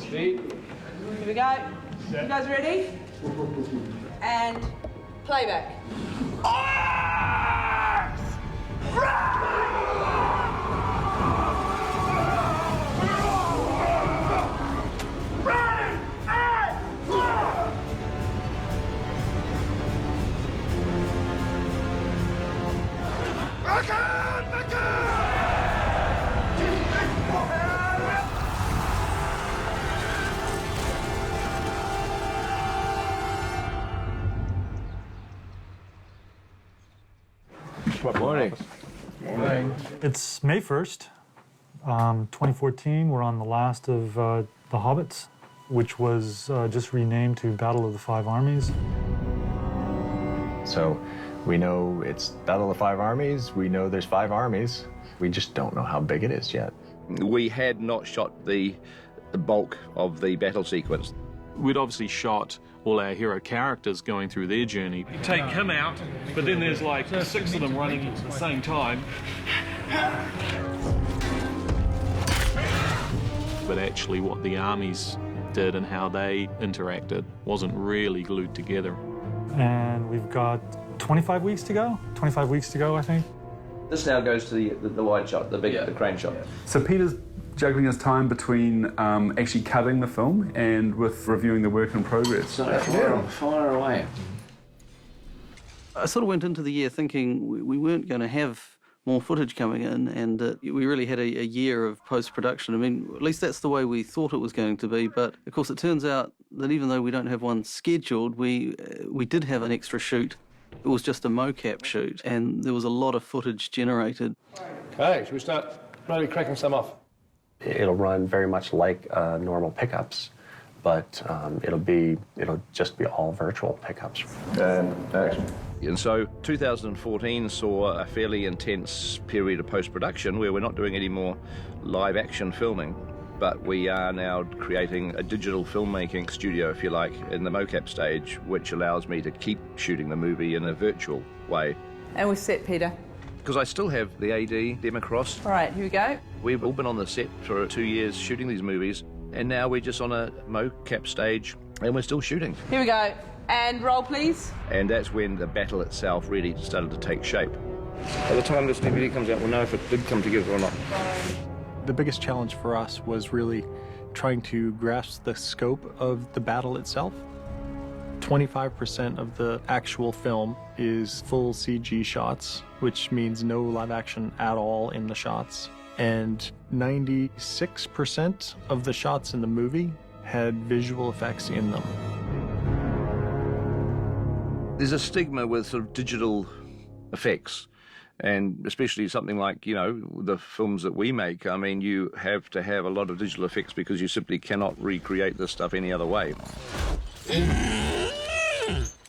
Speed. Here we go. You guys ready? And playback. Good morning. Morning. It's May 1st, 2014. We're on the last of The Hobbits, which was just renamed to Battle of the Five Armies. So we know it's Battle of the Five Armies. We know there's 5 armies. We just don't know how big it is yet. We had not shot the bulk of the battle sequence. We'd obviously shot all our hero characters going through their journey. You take him out, but then there's like 6 of them running at the same time. But actually what the armies did and how they interacted wasn't really glued together. And we've got 25 weeks to go? 25 weeks to go, I think. This now goes to the wide shot, the crane shot. So Peter's juggling his time between actually cutting the film and with reviewing the work in progress. So fire away. I sort of went into the year thinking we weren't going to have more footage coming in, and we really had a year of post-production. I mean, at least that's the way we thought it was going to be, but of course it turns out that even though we don't have one scheduled, we did have an extra shoot. It was just a mocap shoot, and there was a lot of footage generated. Okay, should we start really cracking some off? It'll run very much like normal pickups, but it'll just be all virtual pickups. And action. And so 2014 saw a fairly intense period of post-production where we're not doing any more live-action filming, but we are now creating a digital filmmaking studio, if you like, in the mocap stage, which allows me to keep shooting the movie in a virtual way. And we're set, Peter. Because I still have the AD, Emma Cross. All right, here we go. We've all been on the set for 2 years shooting these movies, and now we're just on a mocap stage, and we're still shooting. Here we go. And roll, please. And that's when the battle itself really started to take shape. By the time this DVD comes out, we'll know if it did come together or not. The biggest challenge for us was really trying to grasp the scope of the battle itself. 25% of the actual film is full CG shots, which means no live action at all in the shots. And 96% of the shots in the movie had visual effects in them. There's a stigma with sort of digital effects, and especially something like, you know, the films that we make. I mean, you have to have a lot of digital effects because you simply cannot recreate this stuff any other way.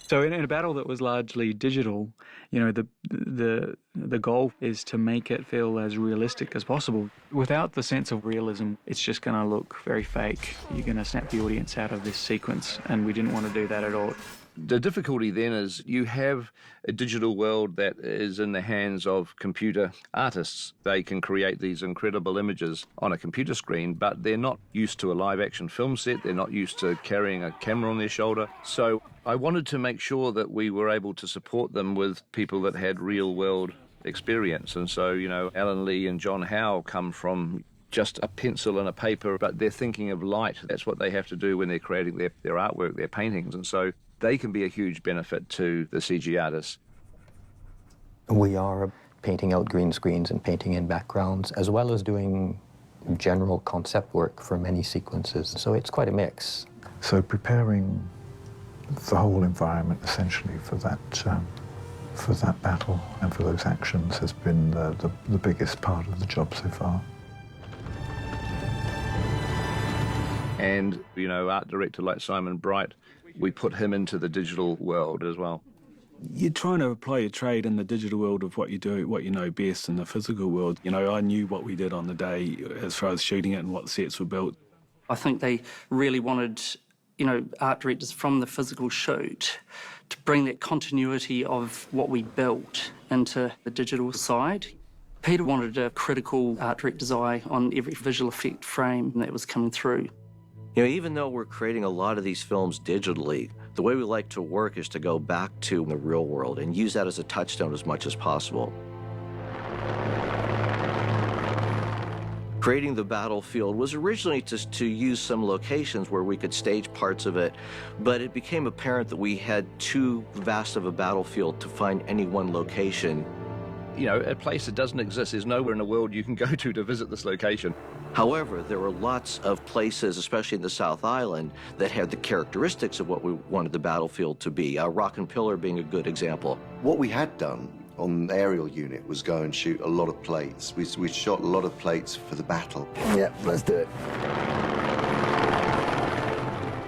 So in a battle that was largely digital, you know, the goal is to make it feel as realistic as possible. Without the sense of realism, it's just going to look very fake. You're going to snap the audience out of this sequence, and we didn't want to do that at all. The difficulty then is you have a digital world that is in the hands of computer artists. They can create these incredible images on a computer screen, but they're not used to a live-action film set. They're not used to carrying a camera on their shoulder. So I wanted to make sure that we were able to support them with people that had real-world experience. And so, you know, Alan Lee and John Howe come from just a pencil and a paper, but they're thinking of light. That's what they have to do when they're creating their artwork, their paintings. And so they can be a huge benefit to the CG artists. We are painting out green screens and painting in backgrounds, as well as doing general concept work for many sequences. So it's quite a mix. So preparing the whole environment, essentially, for that battle and for those actions has been the biggest part of the job so far. And, you know, art director like Simon Bright, we put him into the digital world as well. You're trying to apply your trade in the digital world of what you do, what you know best in the physical world. You know, I knew what we did on the day as far as shooting it and what sets were built. I think they really wanted, you know, art directors from the physical shoot to bring that continuity of what we built into the digital side. Peter wanted a critical art director's eye on every visual effect frame that was coming through. You know, even though we're creating a lot of these films digitally, the way we like to work is to go back to the real world and use that as a touchstone as much as possible. Creating the battlefield was originally just to use some locations where we could stage parts of it, but it became apparent that we had too vast of a battlefield to find any one location. You know, a place that doesn't exist. There's nowhere in the world you can go to visit this location. However, there were lots of places, especially in the South Island, that had the characteristics of what we wanted the battlefield to be, Rock and Pillar being a good example. What we had done on the aerial unit was go and shoot a lot of plates. We shot a lot of plates for the battle. Yep, let's do it.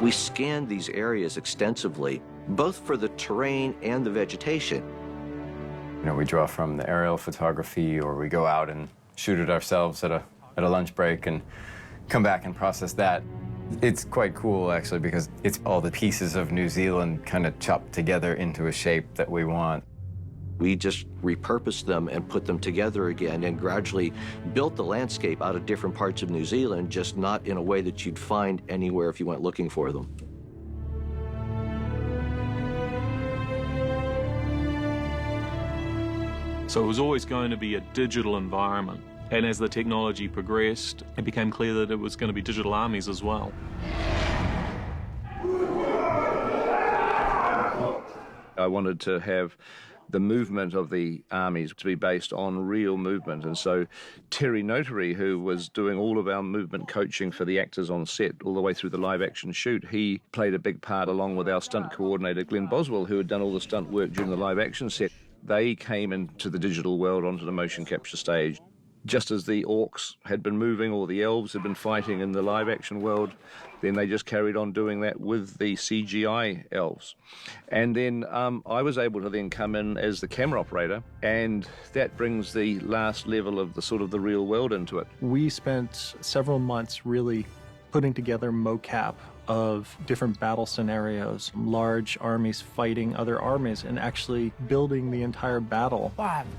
We scanned these areas extensively, both for the terrain and the vegetation. You know, we draw from the aerial photography, or we go out and shoot it ourselves at a lunch break and come back and process that. It's quite cool, actually, because it's all the pieces of New Zealand kind of chopped together into a shape that we want. We just repurposed them and put them together again and gradually built the landscape out of different parts of New Zealand, just not in a way that you'd find anywhere if you went looking for them. So it was always going to be a digital environment. And as the technology progressed, it became clear that it was going to be digital armies as well. I wanted to have the movement of the armies to be based on real movement. And so Terry Notary, who was doing all of our movement coaching for the actors on set all the way through the live action shoot, he played a big part along with our stunt coordinator, Glenn Boswell, who had done all the stunt work during the live action set. They came into the digital world, onto the motion capture stage. Just as the orcs had been moving or the elves had been fighting in the live action world, then they just carried on doing that with the CGI elves. And then I was able to then come in as the camera operator, and that brings the last level of the sort of the real world into it. We spent several months really putting together mocap of different battle scenarios, large armies fighting other armies, and actually building the entire battle.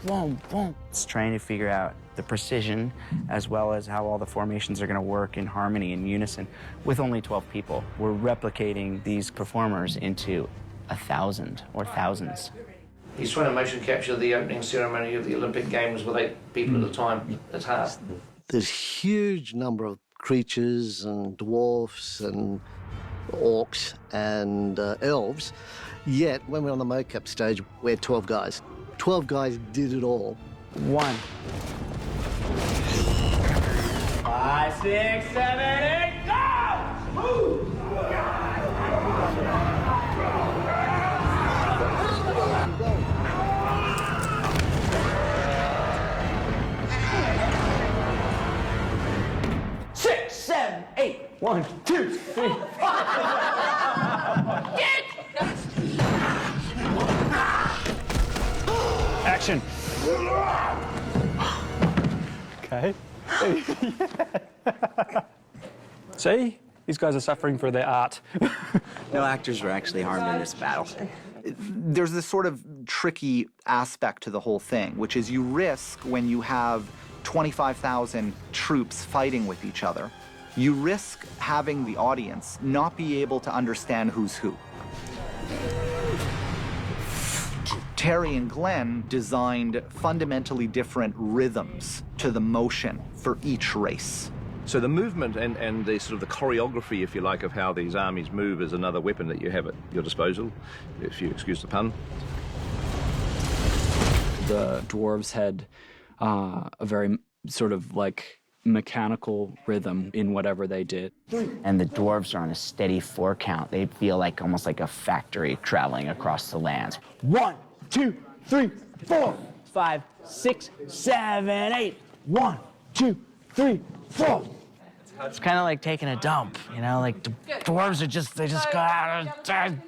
Boom, boom. It's trying to figure out the precision as well as how all the formations are going to work in harmony and unison with only 12 people. We're replicating these performers into 1,000 or thousands. He's trying to motion capture the opening ceremony of the Olympic Games with 8 people at a time. It's hard. There's huge number of creatures and dwarfs and orcs and elves, yet when we're on the mocap stage, we're 12 guys. 12 guys did it all. 1. 5, 6, 7, 8, go! Move! 6, 7, 8. 1, 2, 3, 4. Action. Okay. See? These guys are suffering for their art. No actors were actually harmed in this battle. There's this sort of tricky aspect to the whole thing, which is you risk when you have 25,000 troops fighting with each other, you risk having the audience not be able to understand who's who. Terry and Glenn designed fundamentally different rhythms to the motion for each race. So the movement and the sort of the choreography, if you like, of how these armies move is another weapon that you have at your disposal, if you excuse the pun. The dwarves had a very sort of like mechanical rhythm in whatever they did. And the dwarves are on a steady 4 count. They feel like almost like a factory traveling across the lands. 1, 2, 3, 4, 5, 6, 7, 8. 1, 2, 3, 4. It's kind of like taking a dump, you know, like the dwarves are just, they just go out and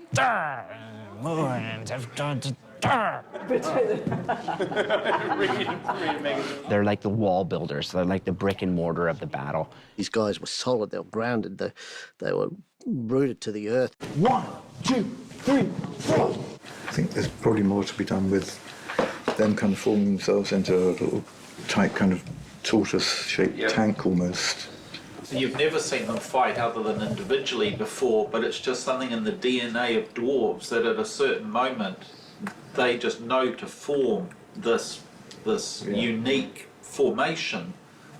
they're like the wall builders. They're like the brick and mortar of the battle. These guys were solid, they were grounded, they were rooted to the earth. 1, 2, 3, 4. I think there's probably more to be done with them kind of forming themselves into a little tight kind of tortoise-shaped tank almost. You've never seen them fight other than individually before, but it's just something in the DNA of dwarves that at a certain moment they just know to form this unique formation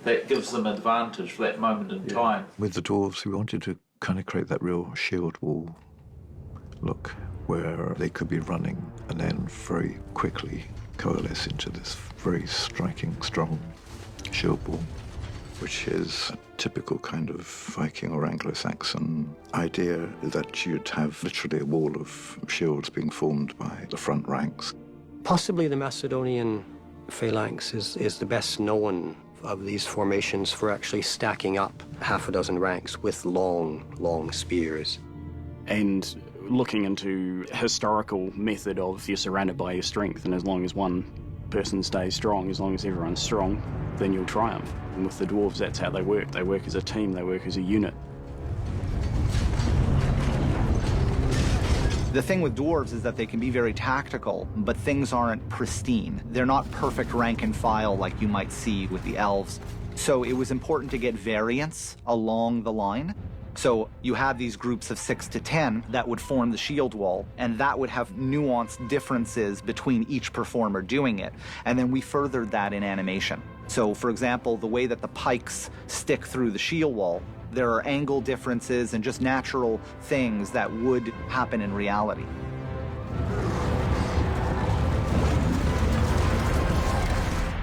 that gives them advantage for that moment in time. With the dwarves, we wanted to kind of create that real shield wall look, where they could be running and then very quickly coalesce into this very striking, strong shield wall, which is a typical kind of Viking or Anglo-Saxon idea that you'd have literally a wall of shields being formed by the front ranks. Possibly the Macedonian phalanx is the best known of these formations for actually stacking up half a dozen ranks with long spears. And looking into historical method of you're surrounded by your strength, and as long as one person stays strong, as long as everyone's strong, then you'll triumph. And with the dwarves, that's how they work. They work as a team, they work as a unit. The thing with dwarves is that they can be very tactical, but things aren't pristine. They're not perfect rank and file like you might see with the elves. So it was important to get variance along the line. So you had these groups of 6 to 10 that would form the shield wall, and that would have nuanced differences between each performer doing it. And then we furthered that in animation. So for example, the way that the pikes stick through the shield wall, there are angle differences and just natural things that would happen in reality.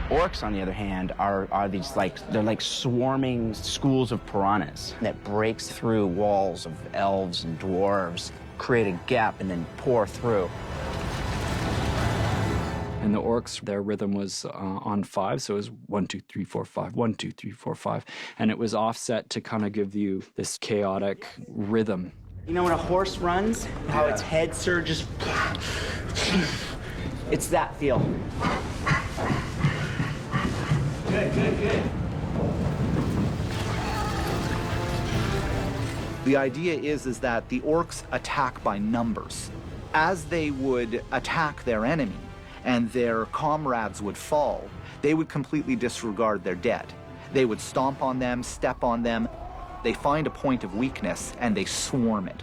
Orcs, on the other hand, are these they're like swarming schools of piranhas that breaks through walls of elves and dwarves, create a gap, and then pour through. And the orcs, their rhythm was on 5, so it was 1, 2, 3, 4, 5, 1, 2, 3, 4, 5, and it was offset to kind of give you this chaotic rhythm. You know when a horse runs, how its head surges? It's that feel. Good. The idea is that the orcs attack by numbers. As they would attack their enemy and their comrades would fall, they would completely disregard their dead. They would stomp on them, step on them. They find a point of weakness and they swarm it.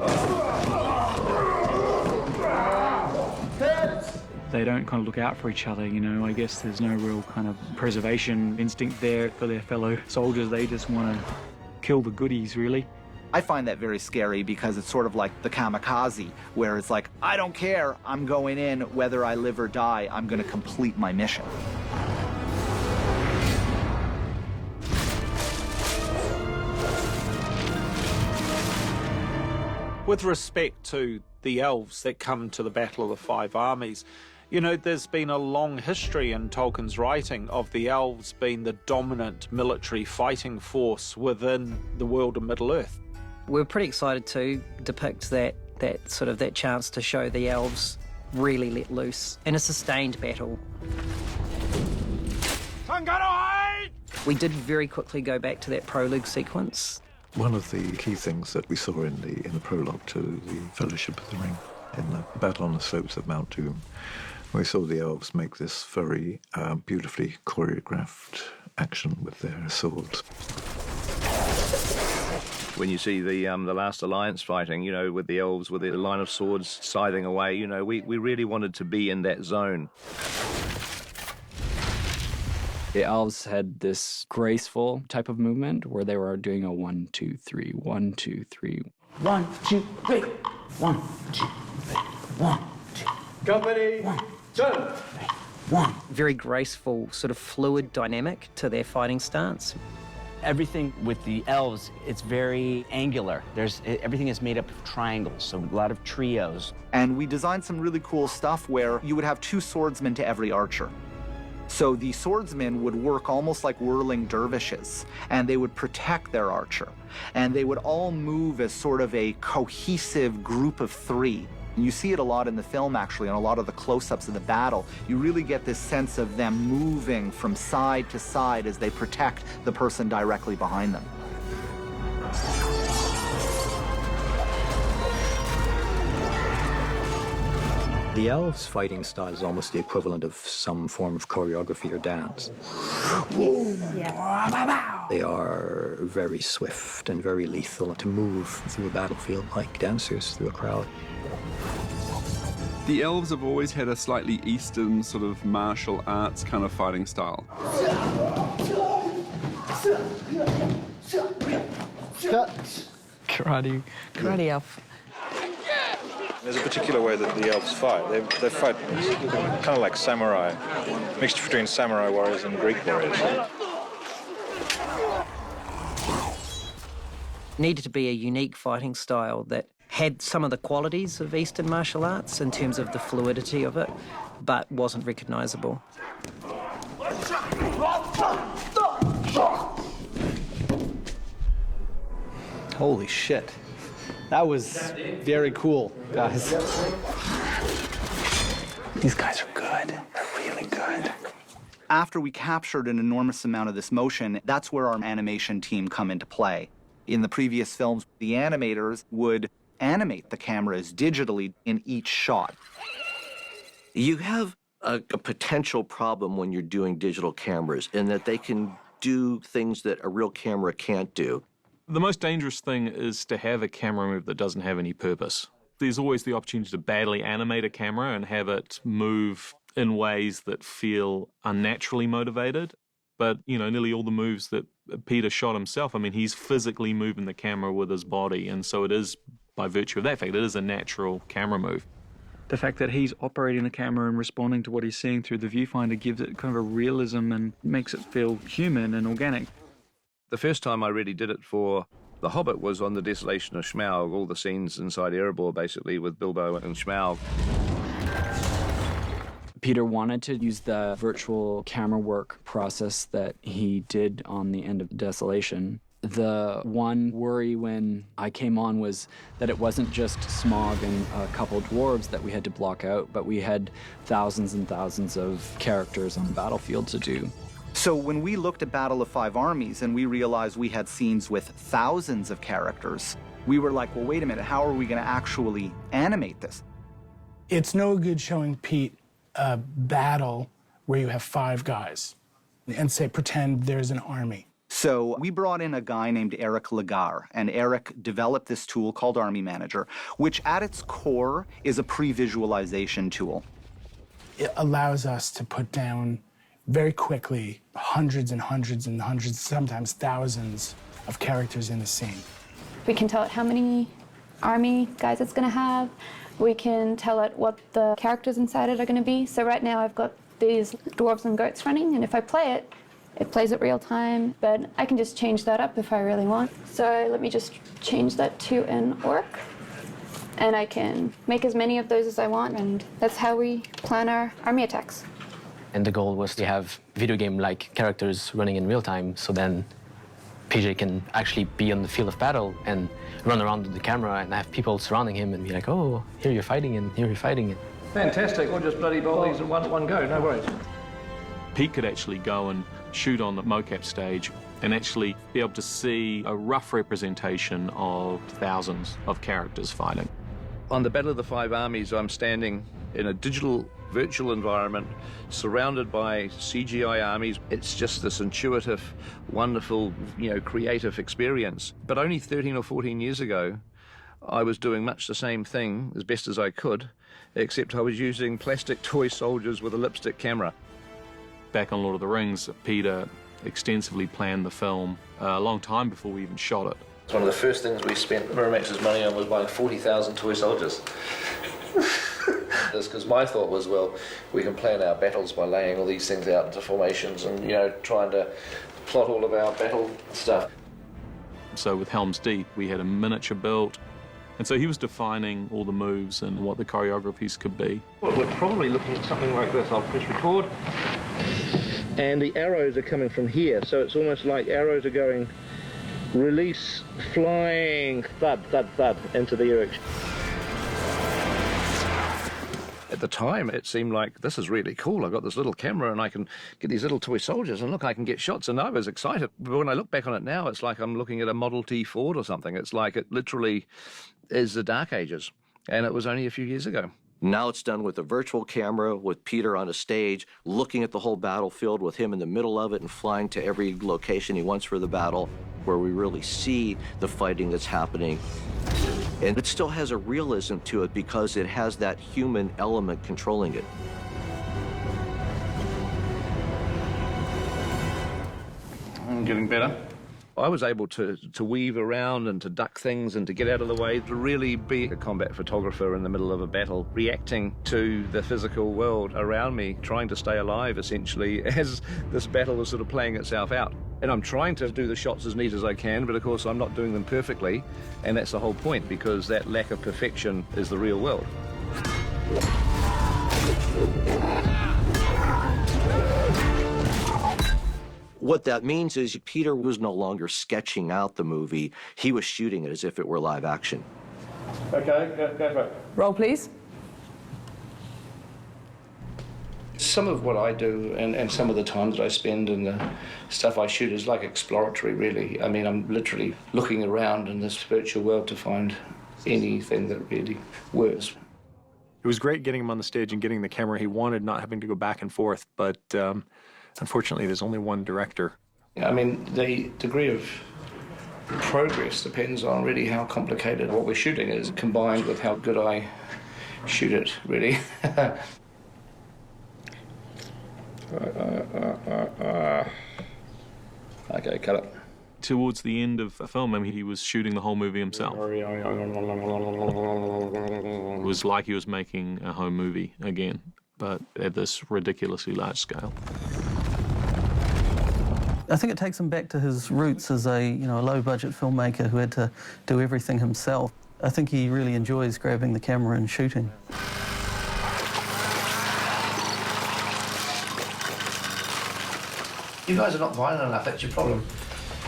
They don't kind of look out for each other, you know. I guess there's no real kind of preservation instinct there for their fellow soldiers. They just want to kill the goodies, really. I find that very scary because it's sort of like the kamikaze, where it's like, I don't care, I'm going in, whether I live or die, I'm going to complete my mission. With respect to the elves that come to the Battle of the Five Armies, you know, there's been a long history in Tolkien's writing of the elves being the dominant military fighting force within the world of Middle-earth. We're pretty excited to depict that chance to show the elves really let loose in a sustained battle. We did very quickly go back to that prologue sequence. One of the key things that we saw in the prologue to the Fellowship of the Ring, in the battle on the slopes of Mount Doom, we saw the elves make this very beautifully choreographed action with their swords. When you see the last alliance fighting, you know, with the elves, with the line of swords scything away, you know, we really wanted to be in that zone. The elves had this graceful type of movement where they were doing a 1, 2, 3, 1, 2, 3. 1, 2, 3. 1, 2, 3. 1, 2. Company, turn. 1. Very graceful, sort of fluid dynamic to their fighting stance. Everything with the elves, it's very angular. Everything is made up of triangles, so a lot of trios. And we designed some really cool stuff where you would have 2 swordsmen to every archer. So the swordsmen would work almost like whirling dervishes, and they would protect their archer. And they would all move as sort of a cohesive group of 3. And you see it a lot in the film, actually, on a lot of the close-ups of the battle. You really get this sense of them moving from side to side as they protect the person directly behind them. The elves' fighting style is almost the equivalent of some form of choreography or dance. Yeah. They are very swift and very lethal to move through a battlefield like dancers through a crowd. The elves have always had a slightly Eastern sort of martial arts kind of fighting style. Karate elf. There's a particular way that the elves fight. They fight kind of like samurai, mixed between samurai warriors and Greek warriors. Needed to be a unique fighting style that had some of the qualities of Eastern martial arts in terms of the fluidity of it, but wasn't recognisable. Holy shit. That was very cool, guys. These guys are good. They're really good. After we captured an enormous amount of this motion, that's where our animation team come into play. In the previous films, the animators would animate the cameras digitally in each shot. You have a potential problem when you're doing digital cameras in that they can do things that a real camera can't do. The most dangerous thing is to have a camera move that doesn't have any purpose. There's always the opportunity to badly animate a camera and have it move in ways that feel unnaturally motivated. But, you know, nearly all the moves that Peter shot himself, I mean, he's physically moving the camera with his body, and so it is, by virtue of that fact, it is a natural camera move. The fact that he's operating the camera and responding to what he's seeing through the viewfinder gives it kind of a realism and makes it feel human and organic. The first time I really did it for The Hobbit was on the Desolation of Smaug, all the scenes inside Erebor, basically, with Bilbo and Smaug. Peter wanted to use the virtual camera work process that he did on the end of Desolation. The one worry when I came on was that it wasn't just Smaug and a couple dwarves that we had to block out, but we had thousands and thousands of characters on the battlefield to do. So when we looked at Battle of Five Armies and we realized we had scenes with thousands of characters, we were like, well, wait a minute, how are we going to actually animate this? It's no good showing Pete a battle where you have 5 guys and say, pretend there's an army. So we brought in a guy named Eric Lagar, and Eric developed this tool called Army Manager, which at its core is a pre-visualization tool. It allows us to put down very quickly hundreds and hundreds and hundreds, sometimes thousands of characters in the scene. We can tell it how many army guys it's going to have. We can tell it what the characters inside it are going to be. So right now I've got these dwarves and goats running, and if I play it, it plays at real time, but I can just change that up if I really want. So let me just change that to an orc, and I can make as many of those as I want, and that's how we plan our army attacks. And the goal was to have video game-like characters running in real time, so then PJ can actually be on the field of battle and run around with the camera and have people surrounding him and be like, oh, here you're fighting and here you're fighting. Fantastic, we'll just bloody bowl these in one go, no worries. Pete could actually go and shoot on the mocap stage and actually be able to see a rough representation of thousands of characters fighting. On the Battle of the Five Armies, I'm standing in a digital virtual environment surrounded by CGI armies. It's just this intuitive, wonderful, creative experience. But only 13 or 14 years ago, I was doing much the same thing as best as I could, except I was using plastic toy soldiers with a lipstick camera. Back on Lord of the Rings, Peter extensively planned the film a long time before we even shot it. One of the first things we spent Miramax's money on was buying 40,000 toy soldiers. That's because my thought was, well, we can plan our battles by laying all these things out into formations and, trying to plot all of our battle stuff. So with Helm's Deep, we had a miniature built, and so he was defining all the moves and what the choreographies could be. Well, we're probably looking at something like this. I'll press record. And the arrows are coming from here, so it's almost like arrows are going release, flying, thud, thud, thud, into the erection. At the time, it seemed like, this is really cool. I've got this little camera and I can get these little toy soldiers and look, I can get shots, and I was excited. But when I look back on it now, it's like I'm looking at a Model T Ford or something. It's like it literally is the Dark Ages, and it was only a few years ago. Now it's done with a virtual camera, with Peter on a stage, looking at the whole battlefield with him in the middle of it and flying to every location he wants for the battle, where we really see the fighting that's happening. And it still has a realism to it because it has that human element controlling it. I'm getting better. I was able to weave around and to duck things and to get out of the way, to really be a combat photographer in the middle of a battle, reacting to the physical world around me, trying to stay alive, essentially, as this battle was sort of playing itself out. And I'm trying to do the shots as neat as I can, but of course I'm not doing them perfectly, and that's the whole point, because that lack of perfection is the real world. What that means is Peter was no longer sketching out the movie, he was shooting it as if it were live action. Okay, go for it. Roll, please. Some of what I do and some of the time that I spend and the stuff I shoot is like exploratory, really. I mean, I'm literally looking around in this virtual world to find anything that really works. It was great getting him on the stage and getting the camera he wanted, not having to go back and forth, but unfortunately there's only one director. I mean, the degree of progress depends on really how complicated what we're shooting is, combined with how good I shoot it, really. Okay, cut it. Towards the end of the film, I mean, he was shooting the whole movie himself. It was like he was making a home movie again, but at this ridiculously large scale. I think it takes him back to his roots as a low-budget filmmaker who had to do everything himself. I think he really enjoys grabbing the camera and shooting. You guys are not violent enough, that's your problem.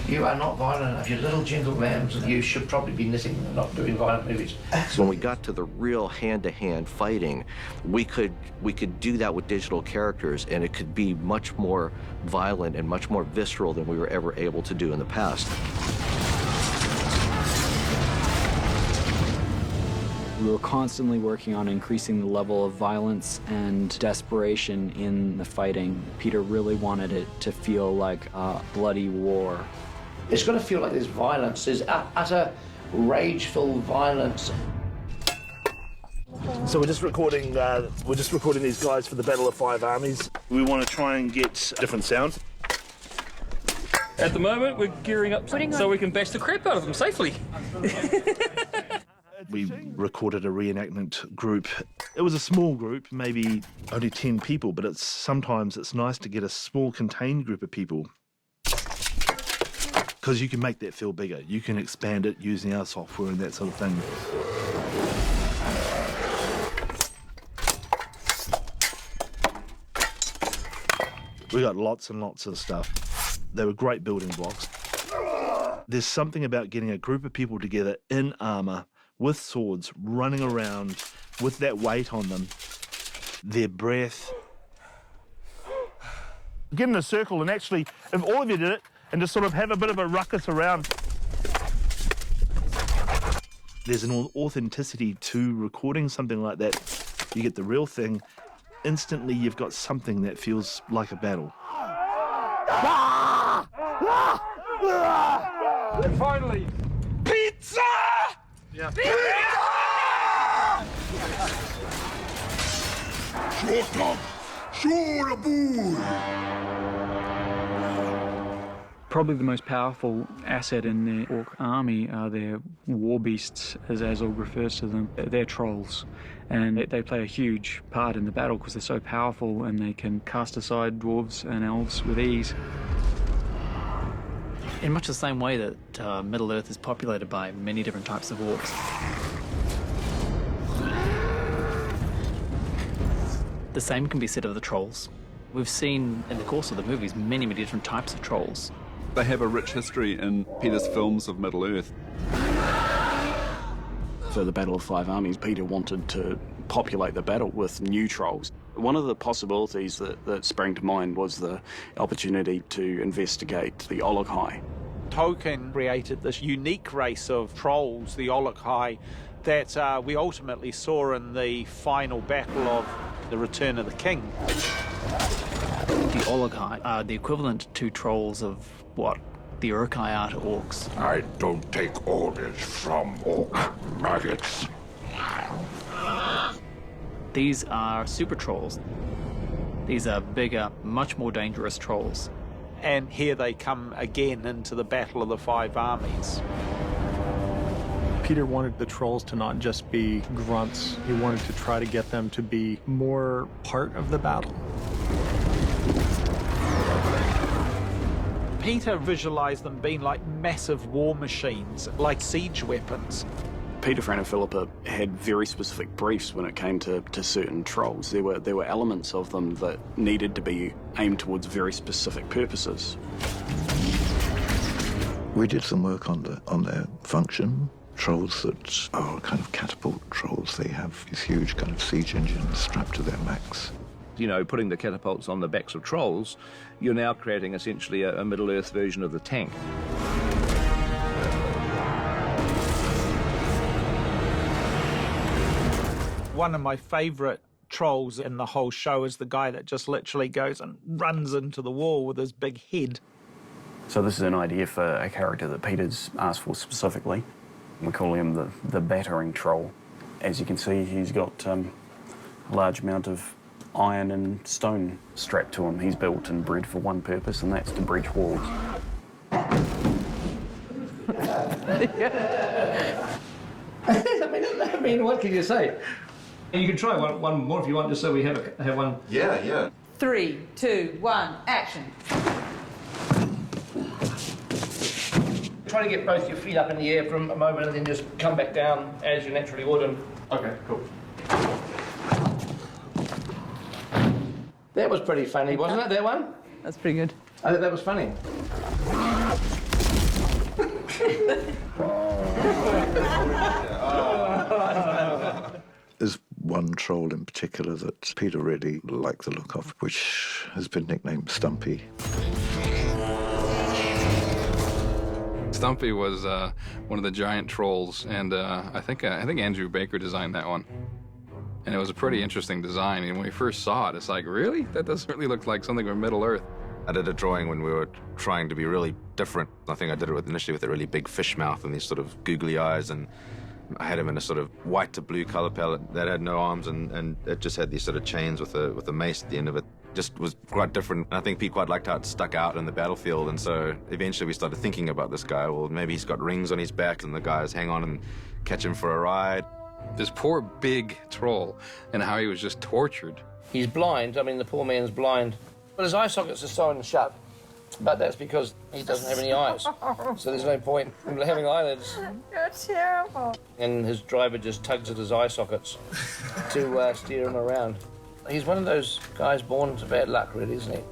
You are not violent enough. You're little gentle lambs, and you should probably be knitting and not doing violent movies. So when we got to the real hand-to-hand fighting, we could do that with digital characters, and it could be much more violent and much more visceral than we were ever able to do in the past. We were constantly working on increasing the level of violence and desperation in the fighting. Peter really wanted it to feel like a bloody war. It's got to feel like there's violence. There's utter rageful violence. So we're just recording these guys for the Battle of Five Armies. We want to try and get different sounds. At the moment, we're gearing up so we can bash the crap out of them safely. We recorded a reenactment group. It was a small group, maybe only 10 people, but sometimes it's nice to get a small contained group of people because you can make that feel bigger. You can expand it using our software and that sort of thing. We got lots and lots of stuff. They were great building blocks. There's something about getting a group of people together in armour, with swords, running around with that weight on them, their breath. Get in a circle and actually, if all of you did it, and just sort of have a bit of a ruckus around. There's an authenticity to recording something like that. You get the real thing. Instantly, you've got something that feels like a battle. And finally, pizza! Yeah. Probably the most powerful asset in the Orc army are their war beasts, as Azog refers to them. They're trolls, and they play a huge part in the battle because they're so powerful and they can cast aside dwarves and elves with ease. In much the same way that Middle-earth is populated by many different types of orcs. The same can be said of the trolls. We've seen in the course of the movies many, many different types of trolls. They have a rich history in Peter's films of Middle-earth. For the Battle of Five Armies, Peter wanted to populate the battle with new trolls. One of the possibilities that sprang to mind was the opportunity to investigate the Ologhai. Tolkien created this unique race of trolls, the Ologhai, that we ultimately saw in the final battle of the Return of the King. The Oligarch are the equivalent to trolls of what the Urkai are to orcs. I don't take orders from orc maggots. These are super trolls. These are bigger, much more dangerous trolls. And here they come again into the Battle of the Five Armies. Peter wanted the trolls to not just be grunts. He wanted to try to get them to be more part of the battle. Peter visualized them being like massive war machines, like siege weapons. Peter Franophilippa had very specific briefs when it came to certain trolls. There were elements of them that needed to be aimed towards very specific purposes. We did some work on their function. Trolls that are kind of catapult trolls. They have these huge kind of siege engines strapped to their backs. You know, putting the catapults on the backs of trolls, you're now creating essentially a Middle-earth version of the tank. One of my favourite trolls in the whole show is the guy that just literally goes and runs into the wall with his big head. So this is an idea for a character that Peter's asked for specifically. We call him the battering troll. As you can see, he's got a large amount of iron and stone strapped to him. He's built and bred for one purpose, and that's to breach walls. I mean, what can you say? You can try one more if you want, just so we have one. Yeah. 3, 2, 1, action. Try to get both your feet up in the air for a moment and then just come back down as you naturally would. And okay, cool. That was pretty funny, wasn't it, that one? That's pretty good. I think that was funny. There's one troll in particular that Peter really liked the look of, which has been nicknamed Stumpy. Stumpy was one of the giant trolls, and I think Andrew Baker designed that one. And it was a pretty interesting design, and when we first saw it, it's like, really? That doesn't really look like something from Middle-earth. I did a drawing when we were trying to be really different. I think I did it initially with a really big fish mouth and these sort of googly eyes, and I had him in a sort of white to blue color palette that had no arms, and it just had these sort of chains with a mace at the end of it. Just was quite different. And I think Pete quite liked how it stuck out in the battlefield, and so eventually we started thinking about this guy. Well, maybe he's got rings on his back, and the guys hang on and catch him for a ride. This poor big troll, and how he was just tortured. He's blind. I mean, the poor man's blind. But his eye sockets are sewn shut. But that's because he doesn't have any eyes. So there's no point in having eyelids. You're terrible. And his driver just tugs at his eye sockets to steer him around. He's one of those guys born to bad luck, really, isn't he?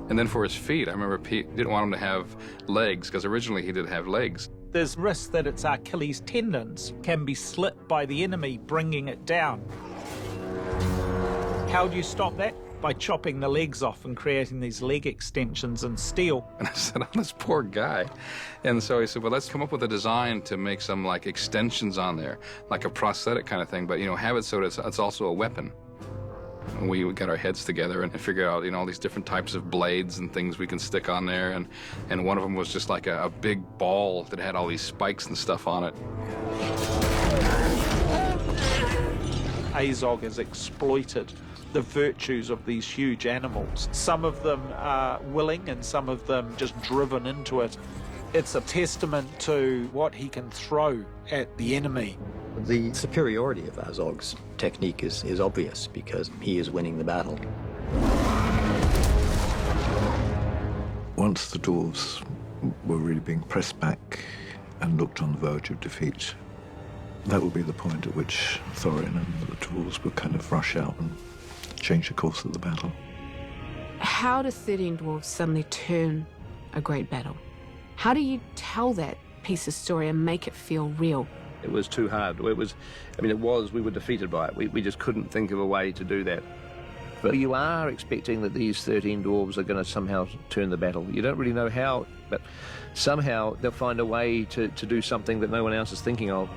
And then for his feet, I remember Pete didn't want him to have legs, because originally he did have legs. There's risk that its Achilles tendons can be slit by the enemy, bringing it down. How do you stop that? By chopping the legs off and creating these leg extensions in steel. And I said, oh, this poor guy. And so he said, well, let's come up with a design to make some, like, extensions on there, like a prosthetic kind of thing, but, you know, have it so that it's also a weapon. And we got our heads together and figured out, you know, all these different types of blades and things we can stick on there. And one of them was just like a big ball that had all these spikes and stuff on it. Azog has exploited the virtues of these huge animals. Some of them are willing and some of them just driven into it. It's a testament to what he can throw at the enemy. The superiority of Azog's technique is obvious because he is winning the battle. Once the dwarves were really being pressed back and looked on the verge of defeat, that would be the point at which Thorin and the dwarves would kind of rush out and change the course of the battle. How does 13 dwarves suddenly turn a great battle? How do you tell that piece of story and make it feel real? It was too hard. We were defeated by it. We just couldn't think of a way to do that. But you are expecting that these 13 dwarves are going to somehow turn the battle. You don't really know how, but somehow they'll find a way to do something that no one else is thinking of.